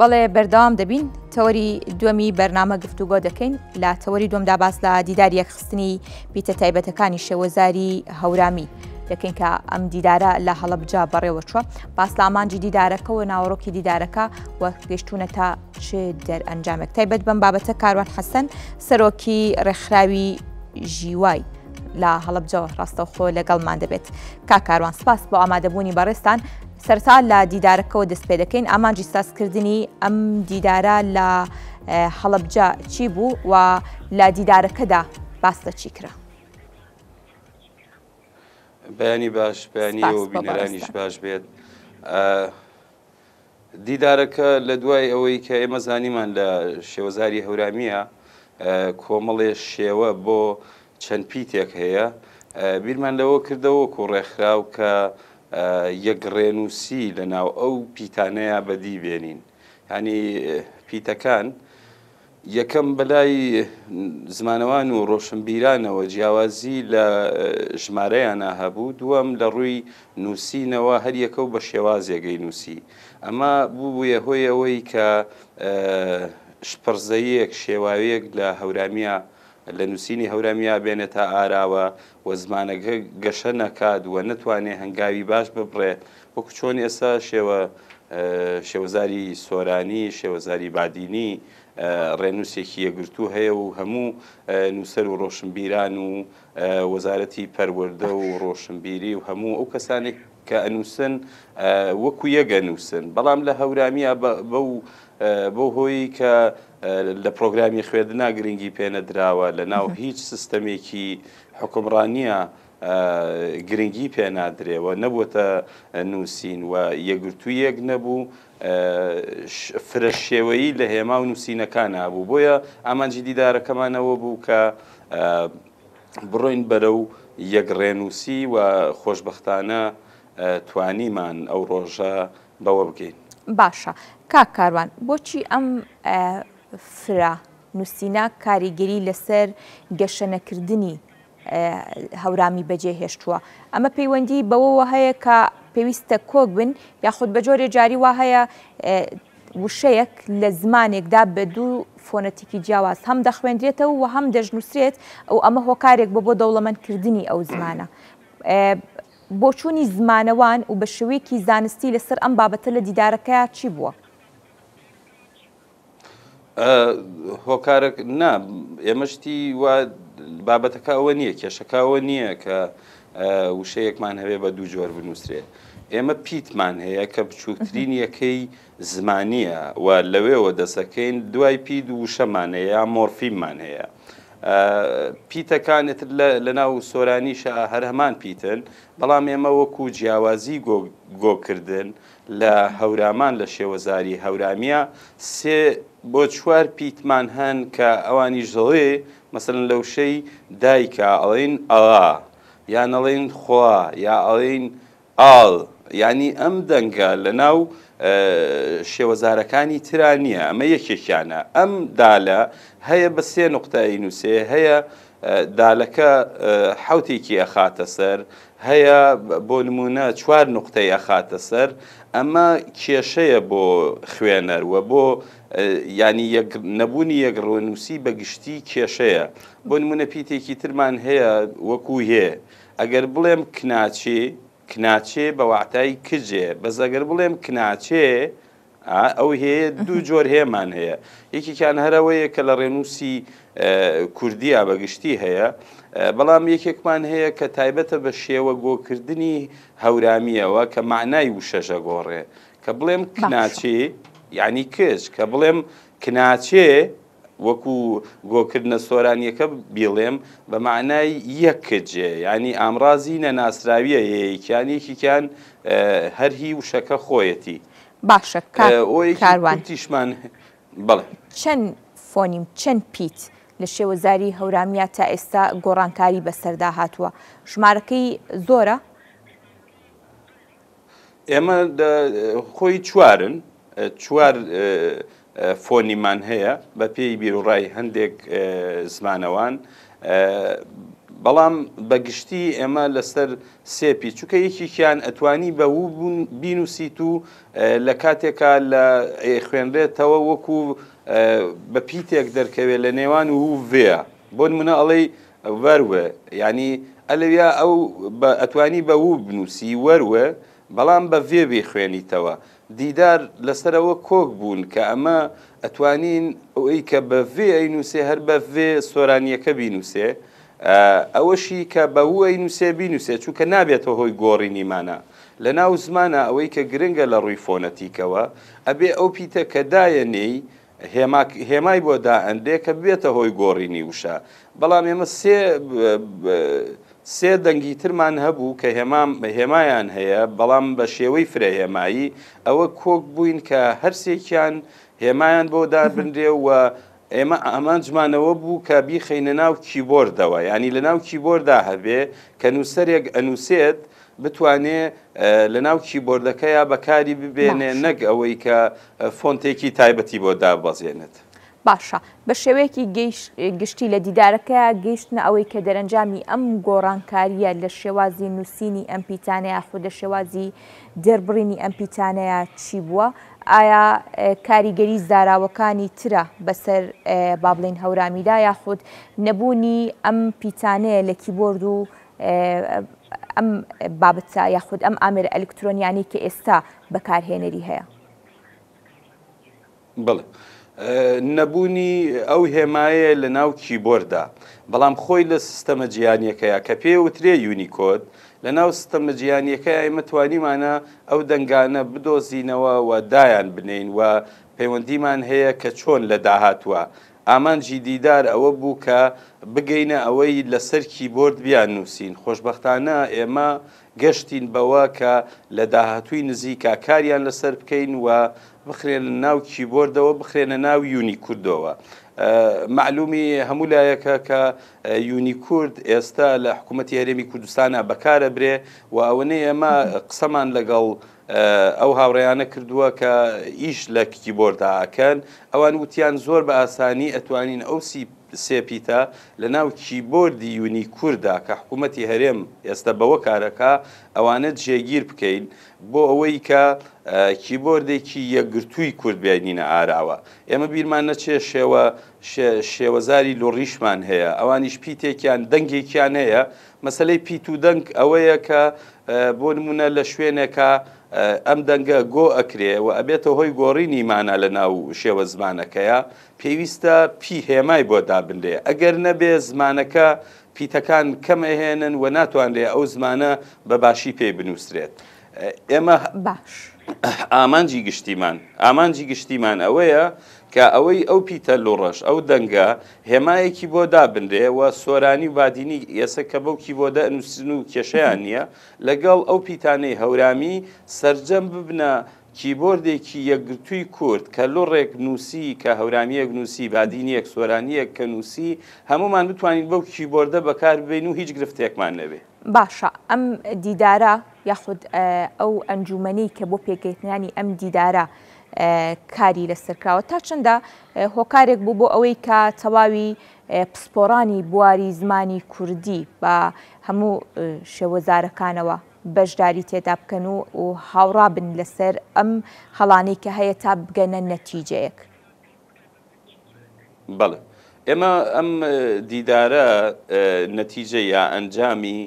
بەڵێ بەردەوام دەبین تەوەری دووەمی بەرنامە گفتوگۆ دەکەین لە تەوەری دووەمدا باس لە دیداری یەکخستنی پیتە تایبەتەکانی شێوەزاری هەورامی دەکەین کە ئەم دیدارە لە هەڵەبجا بەڕێوە چووە باس لە ئامانجی دیدارەکە و ناوەڕۆکی دیدارەکە و گەیشتونە تا چه دەرئەنجامێک تایبەت بەم بابەتە کاروان حەسەن سەرۆکی ڕێکخراوی ژیوای لە هەڵەبجەوە ڕاستەوخۆ لەگەڵمان دەبێت کاروان سپاس بۆ ئامادەبوونی بەڕێستان سەرتا لە دیدارەکەەوە دەست پێ دەکەین ئامانجی سازکردنی ئەم دیدارە لە هەڵەبجا چی بوو و لە دیدارەکەدا باس لە چی کرا بەیانی باش بەیانی و بینەرانیش باش بێت دیدارەکە لە دوای ئەوەی کە ئێمە زانیمان لە شێوەزاری هەورامیە کۆمەڵێ شێوە بۆ چەند پیتێک هەیە بیرمان لەوە کردەوەکو ڕێکخراو کە یەک ڕێنووسی لە ناو ئەو پیتانەیە بەدی بێنین ینی پیتەکان یەکەم بەلای زمانەوان و ڕۆشنبیرانەوە جیاوازی لە ژمارەیانە هەبوو دووەم لە ڕووی نووسینەوە هەر یەکە و بە شێوازێگەی نووسی ئەمە بووبوویە هۆی ئەوەی کە شپڕزەیەک شێواوەیەک لە هەورامیە لە نووسینی هەورامیا بێنێتە ئاراوە و زمانەکە گەشە نەکات و نەتوانێت هەنگاوی باش ببڕێ وەکو چۆن ئێستا شێوەزاری سۆرانی شێوەزاری بادینی ڕێنووسێکی یەگرتوو هەیە و هەموو نووسەر و ڕۆشنبیران و وەزارەتی پەروەردە و ڕۆشنبیری و هەموو ئەو کەسانێک کە ئەنووسن وەکو یەگە نووسن بەڵام لە هەورامیە بەو هۆی کە لە پرۆگرامی خوێندنا گرنگی پێنەدراوە لە ناو هیچ سیستەمێکی حکومڕانیە گرنگی پێنادرێەوە نەبووتە نووسین و یەگرتووی یەک نەبوو فرە شێوەیی لە هێما و نووسینەکان هەبوو بۆیە ئامانجی دیدارەکەمانەوە بوو کە بڕۆین بەرەو یەک ڕێنووسی و خۆشبەختانە توانیمان ئەو ڕۆژە بەوە بگەین. باشە کاروان بۆچی ئەم فرا نووسینە کاریگەری لەسەر گەشەنەکردنی هەورامی بەجێهێشتووە ئەمە پەیوەندی بەوەوە هەیە کە پێویستە کۆک بن یاخود بە جۆرێ جاری وا هەیە وشەیەک لە زمانێکدا بە دوو فۆنەتیکی جیاواز هەم دەخوێنرێتەوە و هەم دەژنووسرێت ئەو ئەمە هۆکارێک بۆ دەوڵەمەندکردنی ئەو زمانە بۆچوونی زمانەوان و بە شێوەیەکی زانستی لەسەر ئەم بابەتە لە دیدارەکە چی بووە؟ هۆکارێک نا ئێمەشتی وا بابەتەکە ئەوە نییە کێشەکە ئەوە نییە کە وشەیەکمان هەبێ بە دوو جۆر بنووسرێت ئێمە پیتمان هەیە کە بچووکترین یەکەی زمانیە و لەوێەوە دەسەکەین دوای پید و وشەمان هەیە یا مۆرفیممان هەیە پیتەکانت لە ناو سۆرانیشە هەر هەمان پیتن بەڵام ئێمە وەکو جیاوازی گۆکردن لە هەورامان لە شێوەزاری هەورامیە سێ بۆ چوار پیتمان هەن کە ئەوانی ژەڵێ مەسەڵەن لە وشەی دایکە ئەڵێن ئەڵا یان ئەڵێن خوا یا ئەڵێن ئاڵ ینی ئەم دەنگە لە ناو شێوەزارەکانی ترا نییە ئەمە یەکێکیانە ئەم دالە هەیە بە سێ نقطەی نووسێ هەیە دالەکە حوتێکی ئەخاتە سەر هەیە بۆ نمونە چوار نقطەی ئەخاتە سەر ئەمە کێشەیە بۆ خوێنەر و بۆ ینی نەبوونی یەک ڕۆنووسی بەگشتی کێشەیە بۆ نمونە پیتێکی ترمان هەیە وەکو هێ ئەگەر بڵێم کناچێ بە واتای کجێ بەس ئەگەر بڵێم کناچێ ئەو هەیە دوو جۆر هێمان هەیە یەکێکیان هەرەوەیە کە لە ڕێنووسی کوردیە بەگشتی هەیە بەڵام یەکێکمان هەیە کە تایبەتە بە شێوە گۆکردنی هەورامیەوە کە معنای وشەژە گۆڕێ کە بڵێم کناچێ یعنی کچ کە بڵێم کناچێ وەکو گۆکردنە سۆرانیەکە بیڵێم بە معنای یەک کجێ ینی ئامرازی نەناسراویە یەکیان هەر هی وشەکە خۆیەتی باشە کاروان تیشمان بڵێ چەند فۆنیم چەند پیت لە شێوەزاری هەورامیا تا ئێستا گۆڕانکاری بەسەردا هاتووە ژمارەکەی زۆرە؟ ئێمە خۆی چوارن چوار فۆنیمان هەیە بە پێی بیرڕای هەندێک زمانەوان بەڵام بەگشتی ئێمە لەسەر سێپی چونکە یەکێکیان ئەتوانی بەوو بوون بینوسیت و لە کاتێکا لە خوێنرێتەوە وەکو بە پیتێک دەرکەوێت لە نێوان و vێە بۆ نمونە ئەڵێ وەروە یعنی ئەلەویا ئەو ئەتوانی بەوو بنووسی وەروە بەڵام بە vێ بێ خوێنیتەوە دیدار لەسەرەوە کۆک بوون کە ئەمە ئەتوانین ئەوەی کە بە vێ ئەینووسێ هەر بە vێ سۆرانیەکە بینووسێ ئەوەشی کە بەوو ئەینووسێ بینووسێ چونکە نابێتەوە هۆی گۆڕینیمانە لە ناو زمانە ئەوەی کە گرنگە لە ڕووی فۆنەتیکەوە ئەبێ ئەو پیتە کە دایەنەی هێمای بۆ دائەندێ کە بێتە هۆی گۆڕینی وشە بەڵام ئێمە سێ دەنگی ترمان هەبوو کە هێمایان هەیە بەڵام بە شێوەی فرەهێمایی ئەوە کۆک بووین کە هەرسێکیان هێمایان بۆ دابندرێ و ئێمە ئامانجمانەوە بوو کە بیخەینە ناو کیبۆردەوە ینی لە ناو کیبۆردا هەبێ کە نووسەرێک ئەنووسێت بتوانێ لە ناو کیبۆردەکەیە بەکاری ببێنێ نەک ئەوەی کە فۆنتێکی تایبەتی بۆ دابەزێنێت. باشە بە شێوەیەکی گشتی لە دیدارەکە گەیشتنە ئەوەی کە دەرەنجامی ئەم گۆڕانکاریە لە شێوازی نووسینی ئەم پیتانەیە خودە شێوازی دەربڕینی ئەم پیتانەیە چی بووە؟ ئایا کاریگەری زاراوەکانی ترە بەسەر با بڵێن هەورامیدا یاخود نەبوونی ئەم پیتانەیە لە کیبۆرد و ئەم بابەتە یاخود ئەم ئامێرە ئەلکترۆنیانی کە ئێستا بەکارهێنەری هەیە؟ بڵێ نەبوونی ئەو هێمایە لە ناو کیبۆردا بەڵام خۆی لە سیستەمە جیهانیەکەیە کە پێ وترێ یونیکۆد لە ناو سیستەمە جیهانیەکە ئێمە توانیمانە ئەو دەنگانە بدۆزینەوە و دایان بنین و پەیوەندیمان هەیە کە چۆن لە داهاتوە ئامانجی دیدار ئەوە بوو کە بگەینە ئەوەی لەسەر کیبۆرد بیان نووسین خۆشبەختانە ئێمە گەشتین بەوە کە لە داهاتووی نزیکا کاریان لەسەر بکەین و بخرێنە ناو کیبۆردەوە بخرێنە ناو یونیکوردەوە معلومی هەموو لایەکە کە یونیکورد ئێستا لە حکوومەتی هەرێمی کوردستانە بەکارە برێ و ئەوەنەی ئێمە قسەمان لەگەڵ ئەو هاوڕێیانە کردووە کە ئیش لە کیبۆردا ئەکەن ئەوان وتیان زۆر بە ئاسانی ئەتوانین ئەو سێپیتە لە ناو کیبۆردی یونیکوردا کە حکوومەتی هەرێم ئێستا بەوە کارەکە ئەوانە جێگیر بکەین بۆ ئەوەی کە کیبۆردێکی یەکگرتووی کورد بێنینە ئاراوە ئێمە بیرمان نەچێ شێوەزاری لۆڕیشمان هەیە ئەوانیش پیتێکیان دەنگێکیان هەیە مەسلەی پیت و دەنگ ئەوەیە کە بۆ نمونە لە شوێنێکە ئەم دەنگە گۆ ئەکرێ و ئەبێتە هۆی گۆڕینی مانە لە ناو شێوە زمانەکەیە پێویستە پی هێمای بۆ دابندێ ئەگەر نەبێ زمانەکە پیتەکان کەمەهێنن و ناتوانرێ ئەو زمانە بە باشی پێی بنووسرێت ئێمە باش ئامانجی گشتیمان ئەوەیە کە ئەوەی ئەو پیتە لۆڕەش ئەو دەنگە هێمایەکی بۆ دابندێ و سۆرانی و بادینی ئێستا کە بەوکی بۆ دەنووسن و کێشەیان نییە لەگەڵ ئەو پیتانەی هەورامی سەرجەم ببنە کیبۆردێکی یەکگرتووی کورد کە لۆڕێک نووسی کە هەورامیەک نووسی بادینیەک سۆرانیەک کە نووسی هەمومان بتوانین بەو کیبۆردە بەکار ببین و هیچ گرفتێکمان نەبێ. باشە ئەم دیدارە یاخود ئەو ئەنجومەنەی کە بۆ پێگەیتنانی ئەم دیدارە کاری لەسەرکراوە تا چەندە هۆکارێک بوو بۆ ئەوەی کە تەواوی پسپۆڕانی بواری زمانی کوردی بە هەموو شێوەزارەکانەوە بەشداری تێدا بکەن و هاوڕا بن لەسەر ئەم هەڵانەی کە هەیە تا بگەنە نەتیجەیەک. بەڵێ ئێمە ئەم دیدارە نەتیجە یا ئەنجامی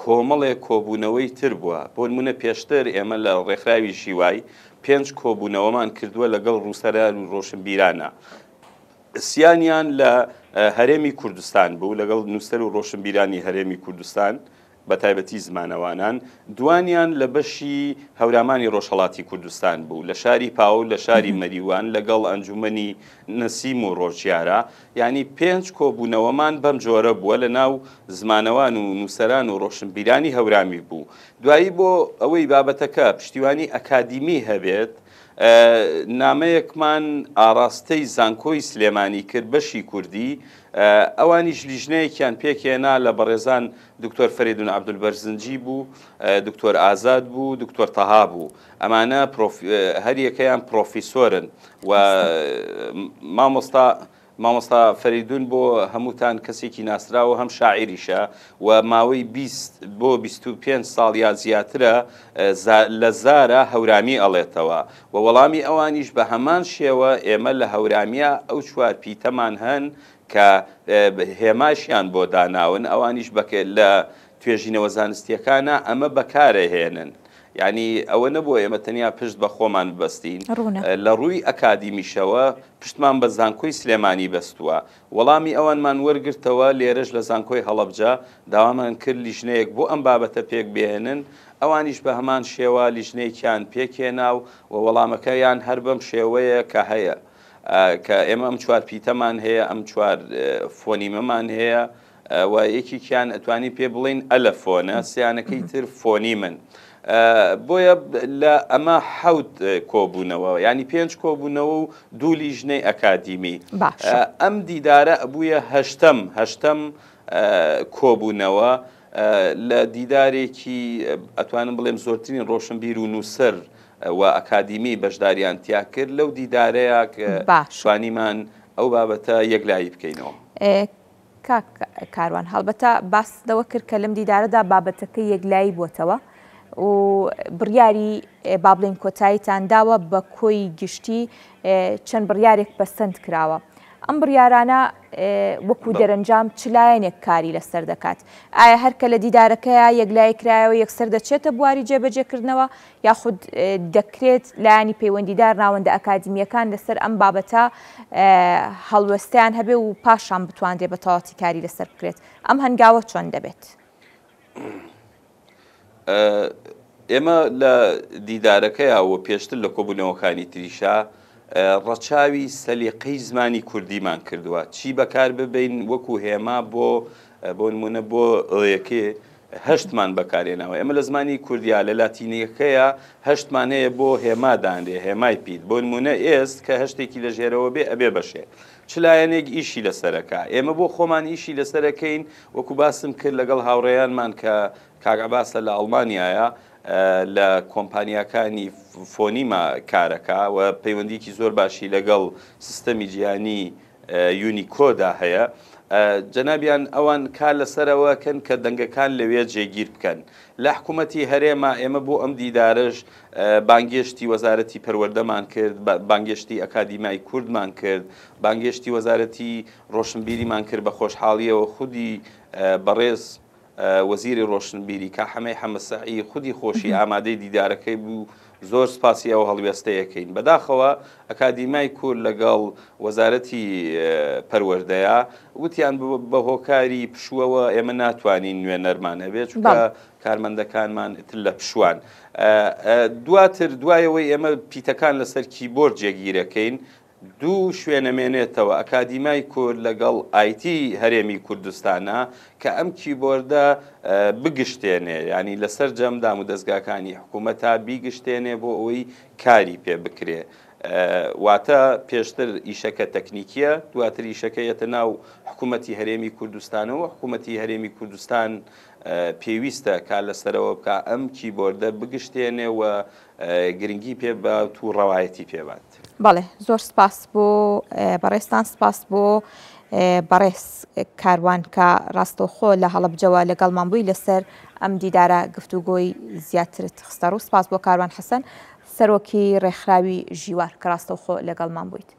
کۆمەڵێک کۆبوونەوەی تر بووە بۆ نمونە پێشتر ئێمە لە ڕێکخراوی شیوای 5 کۆبوونەوەمان کردووە لەگەڵ ڕووسەران و ڕۆشنبیرانە سیانیان لە هەرێمی کوردستان بوو لەگەڵ نووسەر و ڕۆشنبیرانی هەرێمی کوردستان بە تایبەتی زمانەوانان دوانیان لە بەشی هەورامانی ڕۆژهەڵاتی کوردستان بوو لە شاری پاو لە شاری مەریوان لەگەڵ ئەنجومەنی نەسیم و ڕۆژیارە یعنی 5 کۆبوونەوەمان بەم جۆرە بووە لە ناو زمانەوان و نووسەران و ڕۆشنبیرانی هەورامی بوو دوایی بۆ ئەوەی بابەتەکە پشتیوانی ئەکادیمی هەبێت نامەیەکمان ئاراستەی زانکۆی سلێمانی کرد بەشی کوردی ئەوانیش لیژنەیەکیان پێکێنا لە بەڕێزان دکتۆر فەریدون عەبدولبەرزنجی بوو دکتۆر ئازاد بوو دکتۆر تەها بوو ئەمانە هەر یەکەیان پرۆفیسۆرن و مامۆستا مامۆستا فەریدون بۆ هەمووتان کەسێکی ناسراوە هەم شاعیریشە و ماوەی 20 بۆ 25 ساڵ یا زیاترە لە زارە هەورامی ئەڵێتەوە و وەڵامی ئەوانیش بە هەمان شێوە ئێمە لە هەورامیە ئەو چوار پیتەمان هەن کە هێماشیان بۆ داناون ئەوانیش لە توێژینەوە زانستیەکانە ئەمە بەکارەهێنن. یعنی ئەوە نەبووە ئێمە تەنیا پشت بە خۆمان ببەستین لە ڕووی ئەکادیمیشەوە پشتمان بە زانکۆی سلێمانی بەستووە وەڵامی ئەوانمان وەرگرتەوە لێرەش لە زانکۆی هەڵەبجە داوامان کرد لیژنەیەک بۆ ئەم بابەتە پێک بێنن ئەوانیش بە هەمان شێوە لیژنەیەکیان پێکێنا و وەڵامەکەیان هەر بەم شێوەیە کە هەیە کە ئێمە ئەم چوار پیتەمان هەیە ئەم چوار فۆنیمەمان هەیە و یەکێکیان ئەتوانی پێ بڵین ئەلەفۆنە سیانەکەی تر فۆنی من. بۆیە لە ئەمە حەوت کۆبوونەوە ینی 5 کۆبوونەوە و دوو لیژنەی ئەکادیمی ئەم دیدارە بووە هەشتەم کۆبوونەوە لە دیدارێکی ئەتوانم بڵێم زۆرترین ڕۆشنبیر و نووسەر و ئەکادیمی بەشداریان تیا کرد لەو دیدارەیە کە توانیمان ئەو بابەتە یەکلایی بکەینەوە. کاروان هەڵبەتە باس لەوە کرد کە لەم دیدارەدا بابەتەکە یەکلایی بووتەوە و بڕیاری با بڵێن کۆتاییتان داوە بە کۆی گشتی چەند بڕیارێک بەسەند کراوە. ئەم بڕیارانە وەکو دەرەنجام چ لایەنێک کاری لەسەر دەکات؟ ئایا هەرکە لە دیدارەکەیە یەکلای کرایەوە یەکسەر دەچێتە بواری جێبەجێکردنەوە یاخود دەکرێت لایانی پەیوەندیدار ناوەندە ئەکادیمیەکان لەسەر ئەم بابەتە هەڵوەستیان هەبێ و پاشان بتوانرێت بە تەواوەتی کاری لەسەر بکرێت؟ ئەم هەنگاوە چۆن دەبێت؟ ئێمە لە دیدارەکەیەوە پێشتر لە کۆبوونەوەکانی تریشا ڕەچاوی سەلیقەی زمانی کوردیمان کردووە چی بەکار ببین وەکو هێما بۆ نمونە بۆ ئەوەیەکێ هەشتمان بەکارێنەوە ئێمە لە زمانی کوردیا لە لاتینیەکەیە هەشتمان هەیە بۆ هێمادانرێ هێمای پیت بۆ نمونە ئێست کە هەشتێکی لە ژێرەوە بێ ئەبێ بەشێ چ لایەنێک ئیشی لەسەرەکە ئێمە بۆ خۆمان ئیشی لەسەرەکەین وەکو باسم کرد لەگەڵ هاوڕێیانمان کە کاگەباسە لە ئەڵمانیایە لە کۆمپانیاکانی فۆنیمە کارەکە و پەیوەندیکی زۆر باشی لەگەڵ سیستەمی جیهانی یونیکۆدا هەیە جەنابیان ئەوان کار لەسەرەوەکەن کە دەنگەکان لەوێ جێگیر بکەن لە حکوومەتی هەرێمە ئێمە بۆ ئەم دیدارش بانگێشتی وەزارەتی پەروەردەمان کرد بانگێشتی ئەکادیمای کوردمان کرد بانگێشتی وەزارەتی ڕۆشنبیریمان کرد بە خۆشحاڵیەوە خودی بەڕێز وەزیری ڕۆشنبیری کە حەمەی حەمەسەعی خودی خۆشی ئامادەی دیدارەکەی بوو زۆر سپاسی ئەو هەڵوێستەیەکەین بەداخەوە ئەکادیمای کورد لەگەڵ وەزارەتی پەروەردەیە وتیان بە هۆکاری پشووەوە ئێمە ناتوانین نوێنەرمان هەبێت چونکە کارمەندەکانمان تر لە پشووان دواتر دوایەوەی ئێمە پیتەکان لەسەر کیبۆرد جێگیرەکەین دوو شوێنەمێنێتەوە ئەکادیمای کورد لەگەڵ ئایتی هەرێمی کوردستانە کە ئەم کیبۆردە بگشتێنێ ینی لەسەر جەمدام و دەستگاکانی حکوومەتە بیگشتێنێ بۆ ئەوەی کاری پێ بکرێ واتە پێشتر ئیشەکە تەکنیکیە دواتر ئیشەکەیەتە ناو حکوومەتی هەرێمی کوردستانەوە حکوومەتی هەرێمی کوردستان پێویستە کار لەسەرەوە بکە ئەم کیبۆردە بگشتێنێ و گرنگی پێ بە تو ڕەوایەتی پێبات. بەڵێ زۆر سپاس بۆ بەڕێستان سپاس بۆ بەڕێز کاروان کە ڕاستەوخۆ لە هەڵەبجەوە لەگەڵمان بووی لەسەر ئەم دیدارە گفتوگۆی زیاترت خستەر و سپاس بۆ کاروان حەسەن سەرۆکی ڕێکخراوی ژیوار کە ڕاستەوخۆ لەگەڵمان بوویت.